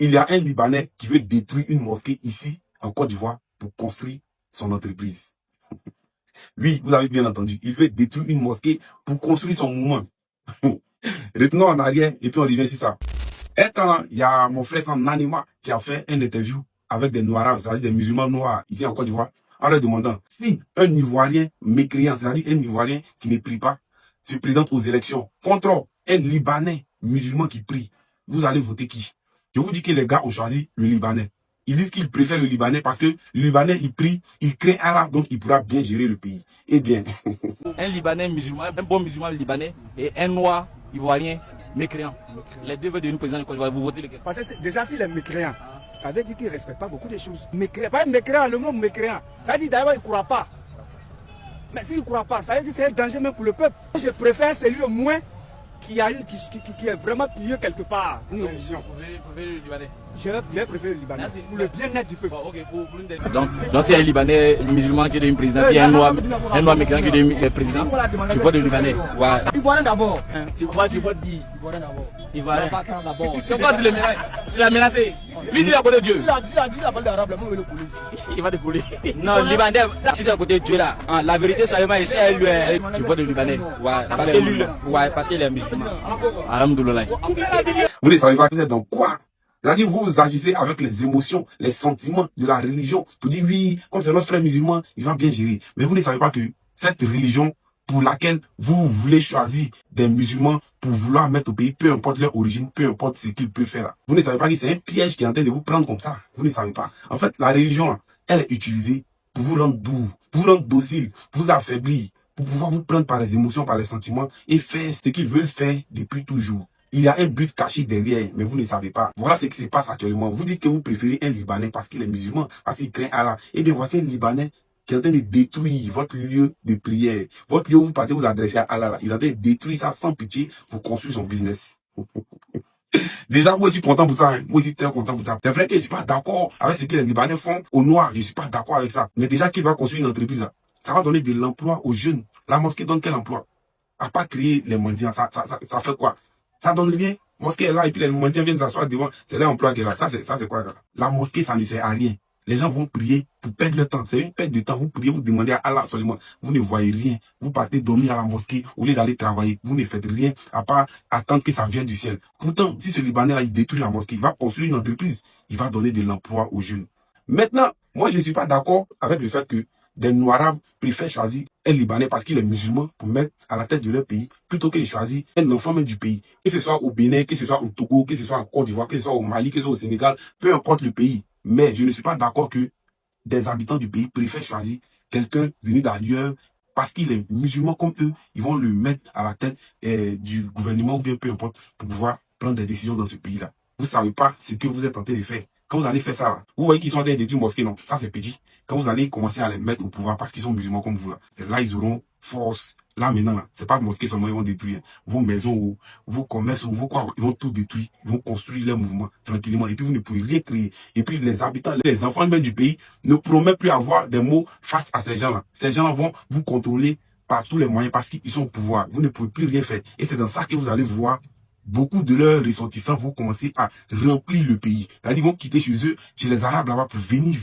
Il y a un Libanais qui veut détruire une mosquée ici, en Côte d'Ivoire, pour construire son entreprise. Oui, vous avez bien entendu. Il veut détruire une mosquée pour construire son mouvement. Retenons en arrière et puis on revient sur ça. Un temps, il y a mon frère Sam Nanima qui a fait une interview avec des Noirs, c'est-à-dire des musulmans noirs ici en Côte d'Ivoire, en leur demandant si un Ivoirien mécréant, c'est-à-dire un Ivoirien qui ne prie pas, se présente aux élections contre un Libanais musulman qui prie, vous allez voter qui? Je vous dis que les gars ont choisi le Libanais. Ils disent qu'ils préfèrent le Libanais parce que le Libanais, il prie, il craint Allah, donc il pourra bien gérer le pays. Eh bien. Un Libanais musulman, un bon musulman libanais et un noir ivoirien mécréant. Les deux veulent devenir président de Côte d'Ivoire. Vous votez lequel? Parce que déjà, s'il est mécréant, ça veut dire qu'il ne respecte pas beaucoup de choses. Mécréant, pas mécréant, le mot mécréant. Ça veut dire d'ailleurs qu'il ne croit pas. Mais s'il ne croit pas, ça veut dire que c'est un danger même pour le peuple. Je préfère celui au moins qui est vraiment pieux quelque part. Une religion. Vous préférez le Libanais? Je vais préférer le Libanais pour le bien-être du peuple. Donc c'est un Libanais musulman qui est devenu président, puis un noir mécréant qui est devenu président. Tu votes le Libanais? Ouais. Ivoirien d'abord. Tu votes qui? Ivoirien d'abord. Ivoirien d'abord. Tu vas le ménager. Tu l'as menacé. Lui, il a côté Dieu. Il a dit la balle d'arabe, moi, le police. Il va te couler. Non, Libanais, si c'est à côté de Dieu là, la vérité, ça va essayer lui. Tu votes le Libanais? Ouais, parce que lui, ouais, parce qu'il est musulman. Alhamdoulilah. Vous ne savez pas que vous êtes dans quoi? C'est-à-dire vous agissez avec les émotions, les sentiments de la religion pour dire oui, comme c'est notre frère musulman, il va bien gérer. Mais vous ne savez pas que cette religion pour laquelle vous voulez choisir des musulmans pour vouloir mettre au pays, peu importe leur origine, peu importe ce qu'ils peuvent faire là. Vous ne savez pas que c'est un piège qui est en train de vous prendre comme ça. Vous ne savez pas. En fait, la religion, elle est utilisée pour vous rendre doux, pour vous rendre docile, pour vous affaiblir, pour pouvoir vous prendre par les émotions, par les sentiments et faire ce qu'ils veulent faire depuis toujours. Il y a un but caché derrière, mais vous ne savez pas. Voilà ce qui se passe actuellement. Vous dites que vous préférez un Libanais parce qu'il est musulman, parce qu'il craint Allah. Eh bien, voici un Libanais qui est en train de détruire votre lieu de prière. Votre lieu où vous partez vous adresser à Allah. Il est en train de détruire ça sans pitié pour construire son business. Déjà, moi, je suis content pour ça. Hein. Moi, je suis très content pour ça. C'est vrai que je ne suis pas d'accord avec ce que les Libanais font au noir. Je ne suis pas d'accord avec ça. Mais déjà qu'il va construire une entreprise, là, ça va donner de l'emploi aux jeunes. La mosquée donne quel emploi? À pas créer les mendiants. Ça fait quoi? Ça donne rien. La mosquée est là et puis les mendiants viennent s'asseoir devant. C'est l'emploi qui est là. Ça, c'est quoi, là? La mosquée, ça ne sert à rien. Les gens vont prier pour perdre le temps. C'est une perte de temps. Vous priez, vous demandez à Allah seulement. Vous ne voyez rien. Vous partez dormir à la mosquée au lieu d'aller travailler. Vous ne faites rien à part attendre que ça vienne du ciel. Pourtant, si ce Libanais-là, il détruit la mosquée, il va construire une entreprise. Il va donner de l'emploi aux jeunes. Maintenant, moi, je ne suis pas d'accord avec le fait que des Noirs préfèrent choisir un Libanais parce qu'il est musulman pour mettre à la tête de leur pays plutôt que de choisir un enfant même du pays. Que ce soit au Bénin, que ce soit au Togo, que ce soit en Côte d'Ivoire, que ce soit au Mali, que ce soit au Sénégal, peu importe le pays. Mais je ne suis pas d'accord que des habitants du pays préfèrent choisir quelqu'un venu d'ailleurs parce qu'il est musulman comme eux. Ils vont le mettre à la tête du gouvernement ou bien peu importe pour pouvoir prendre des décisions dans ce pays-là. Vous ne savez pas ce que vous êtes en train de faire. Quand vous allez faire ça, là, vous voyez qu'ils sont en train de détruire une mosquée, non? Ça, c'est petit. Quand vous allez commencer à les mettre au pouvoir parce qu'ils sont musulmans comme vous, là, c'est là ils auront force. Là, maintenant, là, c'est pas de mosquée seulement, ils vont détruire. Vos maisons, vos commerces, vos quoi, ils vont tout détruire. Ils vont construire leur mouvement tranquillement. Et puis, vous ne pouvez rien créer. Et puis, les habitants, les enfants même du pays ne promettent plus avoir des mots face à ces gens-là. Ces gens-là vont vous contrôler par tous les moyens parce qu'ils sont au pouvoir. Vous ne pouvez plus rien faire. Et c'est dans ça que vous allez voir beaucoup de leurs ressortissants vont commencer à remplir le pays. C'est-à-dire qu'ils vont quitter chez eux, chez les Arabes là-bas pour venir.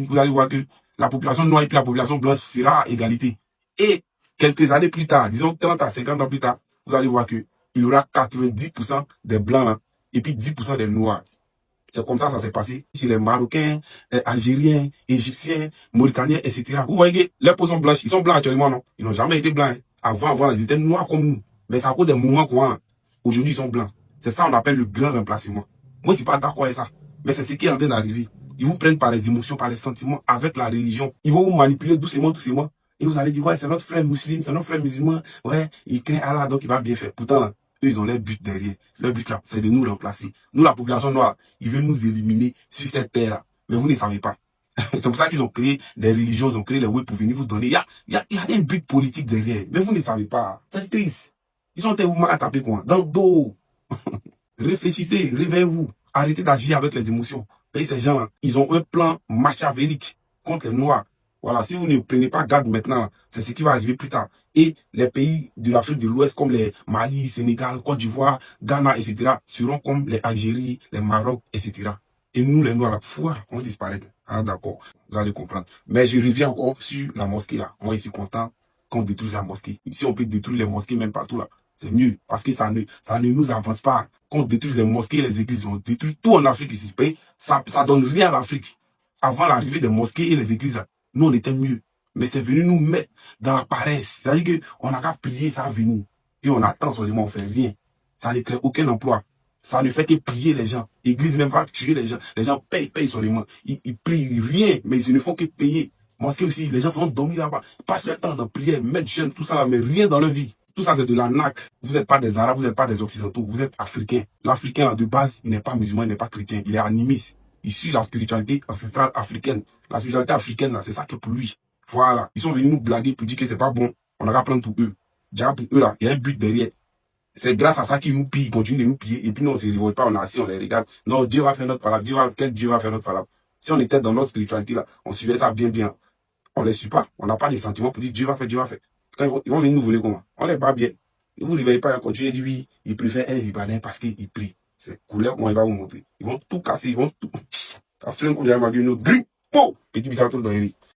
Vous allez voir que la population noire et puis la population blanche sera à égalité. Et quelques années plus tard, disons 30 à 50 ans plus tard, vous allez voir que il y aura 90% des blancs là, et puis 10% des noirs. C'est comme ça s'est passé chez les Marocains, Algériens, Égyptiens, Mauritaniens, etc. Vous voyez que les peaux sont blanches. Ils sont blancs actuellement, non? Ils n'ont jamais été blancs. Hein. Avant, ils étaient noirs comme nous. Mais c'est à cause des mouvements qu'on a. Aujourd'hui, ils sont blancs. C'est ça qu'on appelle le grand remplacement. Moi, je suis pas d'accord avec ça. Mais c'est ce qui est en train d'arriver. Ils vous prennent par les émotions, par les sentiments, avec la religion. Ils vont vous manipuler doucement. Et vous allez dire, ouais, c'est notre frère musulman, c'est notre frère musulman. Ouais, il craint Allah, donc il va bien faire. Pourtant, là, eux, ils ont leur but derrière. Leur but là, c'est de nous remplacer. Nous, la population noire, ils veulent nous éliminer sur cette terre-là. Mais vous ne savez pas. C'est pour ça qu'ils ont créé des religions, ils ont créé les web pour venir vous donner. Il y a un but politique derrière. Mais vous ne savez pas. C'est triste. Ils sont tellement à taper quoi? Dans le dos. Réfléchissez, réveillez-vous. Arrêtez d'agir avec les émotions. Et ces gens-là, ils ont un plan machiavélique contre les Noirs. Voilà, si vous ne prenez pas garde maintenant, c'est ce qui va arriver plus tard. Et les pays de l'Afrique de l'Ouest, comme les Mali, Sénégal, Côte d'Ivoire, Ghana, etc., seront comme les Algérie, les Maroc, etc. Et nous, les Noirs, on disparaît. Ah, d'accord, vous allez comprendre. Mais je reviens encore sur la mosquée, là. Moi, je suis content qu'on détruise la mosquée. Si on peut détruire les mosquées, même partout, là, c'est mieux. Parce que ça ne nous avance pas. Qu'on détruise les mosquées, les églises, on détruit tout en Afrique ici. Ça donne rien à l'Afrique. Avant l'arrivée des mosquées et les églises, nous, on était mieux. Mais c'est venu nous mettre dans la paresse. C'est-à-dire qu'on n'a qu'à prier, ça va venir. Et on attend seulement, on fait rien. Ça ne crée aucun emploi. Ça ne fait que piller les gens. L'église même va tuer les gens. Les gens payent seulement. Ils prient rien, mais ils ne font que payer. Mosquée aussi, les gens sont dormis là-bas. Ils passent leur temps dans prière, mettre jeunes, tout ça là, mais rien dans leur vie. Tout ça, c'est de la naque. Vous n'êtes pas des Arabes, vous n'êtes pas des Occidentaux, vous êtes Africains. L'Africain, là, de base, il n'est pas musulman, il n'est pas chrétien, il est animiste. Il suit la spiritualité ancestrale africaine. La spiritualité africaine, là, c'est ça que pour lui. Voilà. Ils sont venus nous blaguer pour dire que c'est pas bon. On a qu'à prendre pour eux. Déjà, pour eux, là, il y a un but derrière. C'est grâce à ça qu'ils nous pillent, ils continuent de nous piller. Et puis, nous, on ne se révolte pas, on est assis, on les regarde. Non, Dieu va faire notre parole. Quel Dieu va faire notre parole? Si on était dans notre spiritualité, là, on suivait ça bien. On les suit pas. On n'a pas les sentiments pour dire Dieu va faire, Dieu va faire. Quand ils vont venir nous voler comment? On les bat bien. Ne vous réveillez pas, ils continuent de dire oui, ils préfèrent un Libanais parce qu'il prie. C'est couleur, comment il va vous montrer. Ils vont tout casser, ils vont tout. Ça flingue qu'on dirait, nous, petit bissato dans les